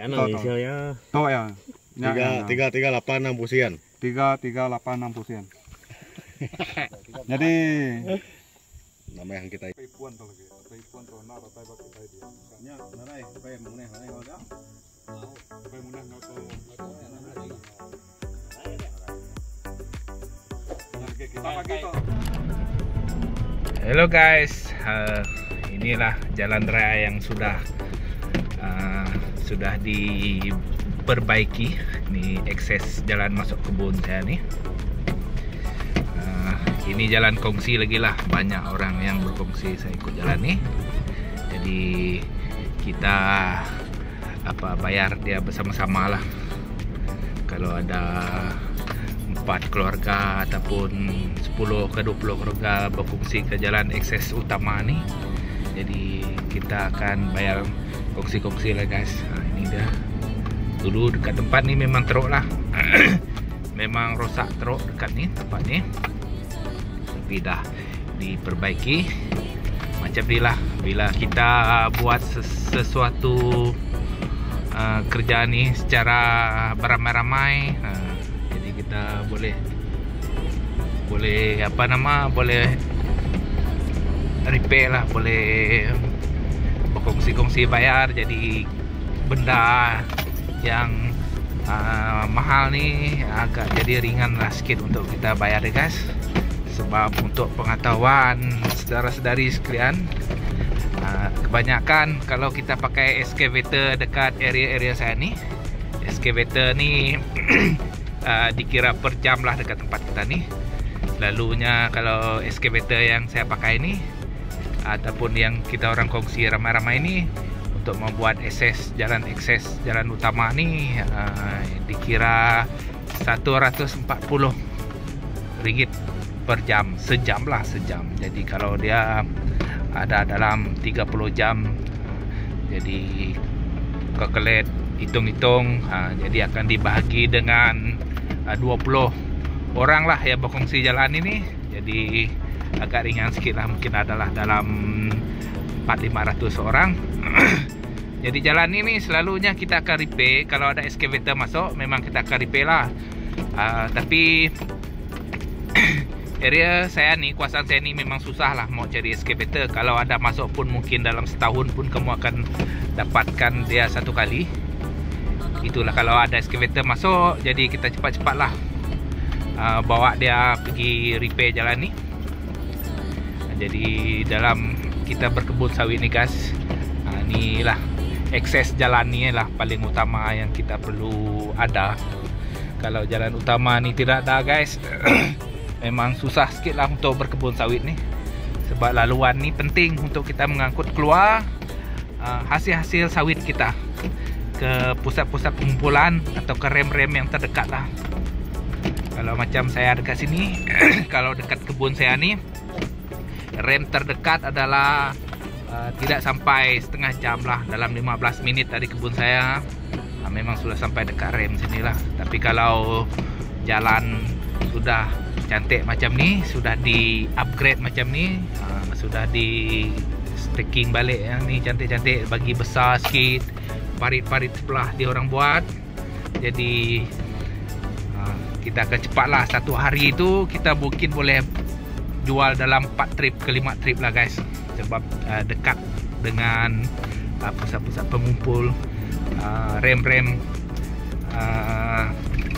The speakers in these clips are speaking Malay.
Ano inisialnya? To ya. 338 pusian. 338 pusian. Jadi Nama yang kita Taipuan to lagi. Taipuan to na patay ba kita dia. nya naray, supaya muneh kalau dia. Supaya muna nga to. Kita lagi to. Halo guys, inilah jalan raya yang sudah diperbaiki. Ini akses jalan masuk kebun saya nih. Ini jalan kongsi lagi lah, banyak orang yang berkongsi, saya ikut jalan nih. Jadi kita bayar dia bersama-sama lah. Kalau ada 4 keluarga ataupun 10 ke 20 keluarga berfungsi ke jalan akses utama nih, jadi kita akan bayar kongsi-kongsi lah guys. Ini dah dulu dekat tempat nih memang teruk lah. Memang rosak teruk dekat nih tempat nih, tapi dah diperbaiki macam ni lah. Bila kita buat sesuatu kerja ni secara beramai-ramai, jadi kita boleh repair lah, boleh berkongsi-kongsi bayar. Jadi benda yang mahal ni agak jadi ringan lah sikit untuk kita bayar deh guys. Sebab untuk pengetahuan saudara-saudari sekalian, kebanyakan kalau kita pakai excavator dekat area-area saya ni, excavator ni dikira per jam lah dekat tempat kita ni. Selalunya kalau excavator yang saya pakai ni ataupun yang kita orang kongsi ramai-ramai ni, untuk membuat akses jalan utama ni dikira RM140 per jam, sejam. Jadi kalau dia ada dalam 30 jam, jadi calculate, hitung-hitung, jadi akan dibahagi dengan 20 orang lah yang berkongsi jalan ini. Jadi agak ringan sikit lah, mungkin adalah dalam 400-500 orang. Jadi jalan ini selalunya kita akan repair. Kalau ada excavator masuk, memang kita akan repair lah. Tapi area saya ni, kawasan saya ni memang susah lah mau cari excavator. Kalau ada masuk pun mungkin dalam setahun pun kamu akan dapatkan dia satu kali. Itulah kalau ada excavator masuk, jadi kita cepat-cepat lah bawa dia pergi repair jalan ni. Jadi dalam kita berkebun sawit ni guys, inilah akses jalan ni lah paling utama yang kita perlu ada. Kalau jalan utama ni tidak ada guys, memang susah sikit lah untuk berkebun sawit ni. Sebab laluan ni penting untuk kita mengangkut keluar hasil-hasil sawit kita ke pusat-pusat pengumpulan atau ke rem-rem yang terdekat lah. Kalau macam saya dekat sini, kalau dekat kebun saya ni, rem terdekat adalah tidak sampai setengah jam lah, dalam 15 minit dari kebun saya memang sudah sampai dekat rem sinilah. Tapi kalau jalan sudah cantik macam ni, sudah di upgrade macam ni, sudah di stacking balik yang ni cantik-cantik, bagi besar sikit parit-parit sebelah dia orang buat. Jadi kita akan cepat lah, satu hari itu kita mungkin boleh jual dalam 4 trip ke 5 trip lah guys. Sebab dekat dengan pusat-pusat pengumpul rem-rem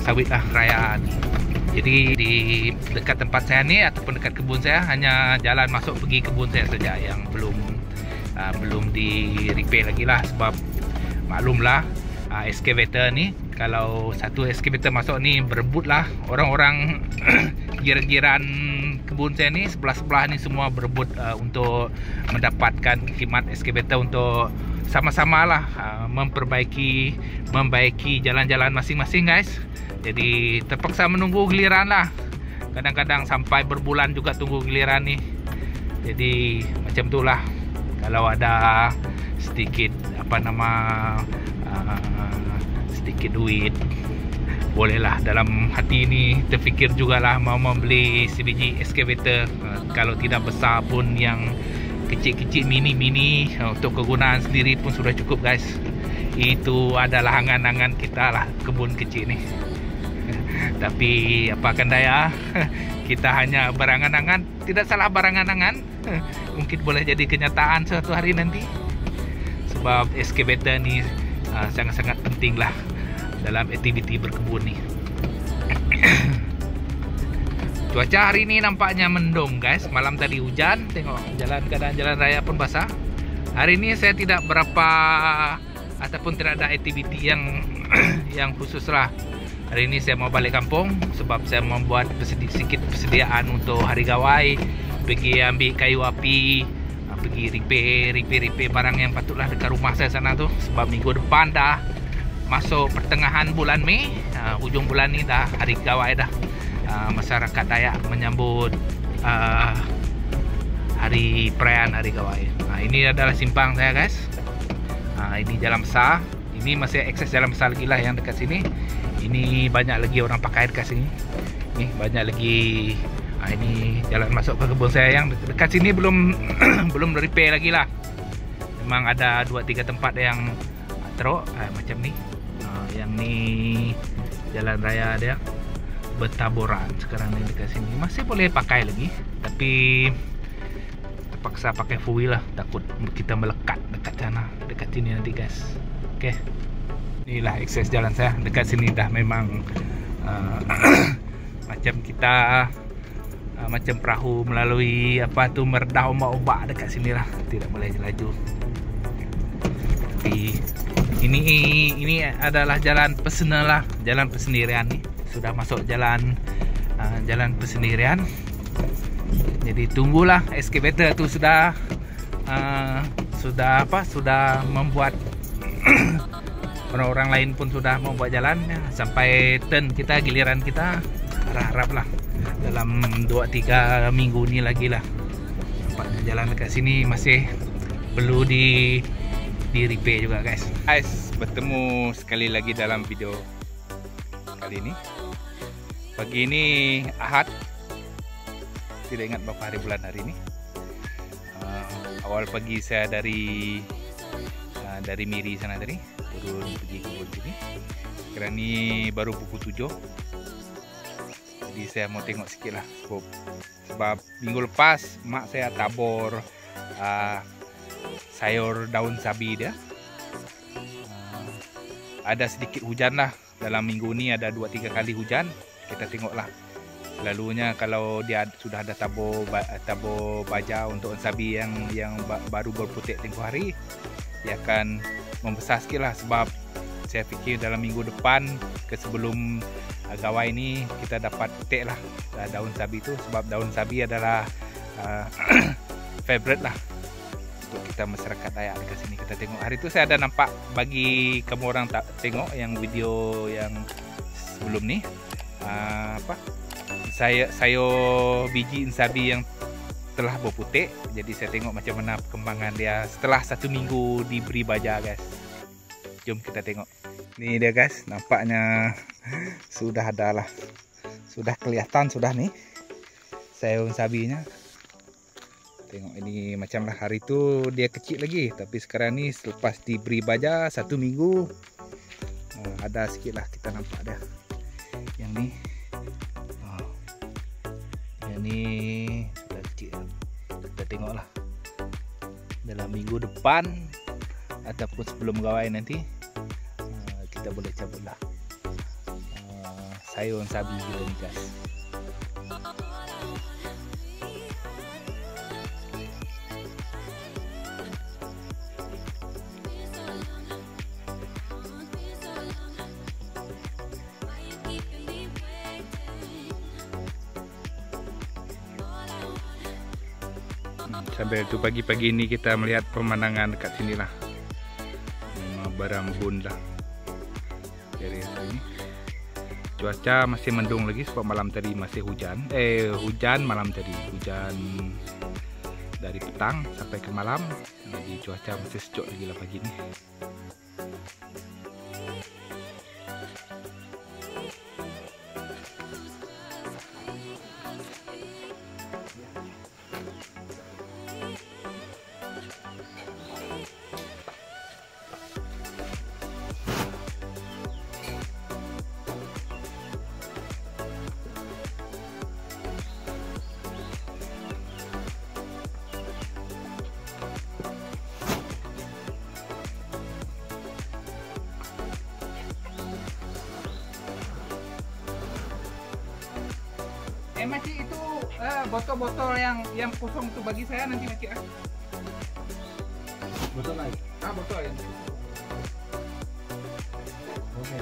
sawit lah raya ni. Jadi di dekat tempat saya ni ataupun dekat kebun saya, hanya jalan masuk pergi kebun saya saja yang belum di repair lagi lah. Sebab maklumlah excavator ni, kalau satu excavator masuk ni berebut lah orang-orang giran-giran kebun saya ni, sebelah-sebelah ni semua berebut untuk mendapatkan khidmat excavator untuk sama-sama lah membaiki jalan-jalan masing-masing guys. Jadi terpaksa menunggu giliran lah. Kadang-kadang sampai berbulan juga tunggu giliran ni. Jadi macam itulah. Kalau ada sedikit sedikit duit, bolehlah dalam hati ini terfikir jugalah mau membeli sebiji excavator. Kalau tidak besar pun, yang kecil-kecil, mini-mini untuk kegunaan sendiri pun sudah cukup guys. itu adalah angan-angan kita lah, kebun kecil nih. Tapi apakan daya, kita hanya berangan-angan. Tidak salah berangan-angan, mungkin boleh jadi kenyataan suatu hari nanti. Sebab excavator ni sangat-sangat penting lah dalam aktiviti berkebun ni. Cuaca hari ini nampaknya mendung guys. Malam tadi hujan, tengok keadaan jalan raya pun basah. Hari ini saya tidak berapa ataupun tidak ada aktiviti yang khusus lah. Hari ini saya mau balik kampung sebab saya membuat sedikit persediaan untuk hari gawai, pergi ambil kayu api, pergi repair barang yang patutlah dekat rumah saya sana tu. Sebab minggu depan dah masuk pertengahan bulan Mei, hujung bulan ni dah hari gawai dah. Masyarakat Dayak menyambut hari perayaan hari gawai. Ini adalah simpang saya guys. Ini jalan besar. Ini masih akses jalan besar lagi lah yang dekat sini. Ini banyak lagi orang pakai dekat sini. Ini banyak lagi. Ini jalan masuk ke kebun saya yang dekat sini belum belum repair lagi lah. Memang ada 2-3 tempat yang teruk macam ni. Yang ni jalan raya dia bertaburan sekarang ni dekat sini. Masih boleh pakai lagi, tapi terpaksa pakai full wheel lah. Takut kita melekat dekat sana, dekat sini nanti guys. Okey. Inilah akses jalan saya. Dekat sini dah memang macam kita macam perahu melalui apa tu meredah ombak-ombak dekat sini lah. Tidak boleh laju. Tapi ini adalah jalan personal lah, jalan persendirian ni. Sudah masuk jalan persendirian. Jadi tunggulah excavator tu sudah membuat orang-orang lain pun sudah membuat jalan ya. Sampai turn kita, giliran kita, harap-haraplah dalam 2-3 minggu ni lagi lah. Nampaknya jalan dekat sini masih perlu di repair juga guys. Bertemu sekali lagi dalam video kali ini. Pagi ini Ahad. Tidak ingat berapa hari bulan hari ini. Awal pagi saya dari Miri sana tadi turun pergi ke kebun sini. Sekarang ni baru pukul 7. Jadi saya mau tengok sikit lah sebab minggu lepas mak saya tabur sayur daun sabi dia. Ada sedikit hujan lah. Dalam minggu ni ada 2-3 kali hujan. Kita tengoklah. Selalunya kalau dia sudah ada tabur baja untuk sabi yang baru berputik tempoh hari, dia akan membesar sikit lah. Sebab saya fikir dalam minggu depan sebelum gawai ni kita dapat petik lah daun sabi tu. Sebab daun sabi adalah favorite lah untuk kita masyarakat Dayak dekat sini. Kita tengok hari tu saya ada nampak, bagi kamu orang tak tengok yang video yang sebelum ni, sayur biji sabi yang telah berputik. Jadi saya tengok macam mana perkembangan dia setelah 1 minggu diberi baja guys. Jom kita tengok. Ni dia guys, nampaknya sudah ada lah, sudah kelihatan sudah nih sayur sabinya. Tengok ini macam lah, hari tu dia kecil lagi, tapi sekarang ni selepas diberi baja 1 minggu ada sikit lah kita nampak dia. Yang ni yang ni sudah kecil. Kita tengok lah dalam minggu depan ataupun sebelum gawai nanti kita boleh cabut lah sayur sabi kita ni guys. Sambil itu pagi-pagi ini kita melihat pemandangan dekat sini lah. Berembun lah. Jadi ini cuaca masih mendung lagi sebab malam tadi masih hujan. Hujan malam tadi, hujan dari petang sampai ke malam. Jadi cuaca masih sejuk lagi lah pagi ini. Makcik itu botol-botol yang kosong itu bagi saya nanti Makcik ah. Betul lah. Botol ya. Oke.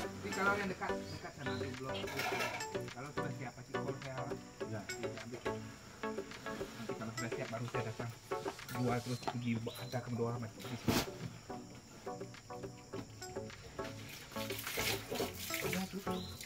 Jadi kalau yang dekat sana ada blok. Kalau sudah siap Makcik call saya. Ya. Ambil. Nanti kalau sudah siap baru saya datang. Dua terus pergi ada ke bawah Makcik. Udah tutup.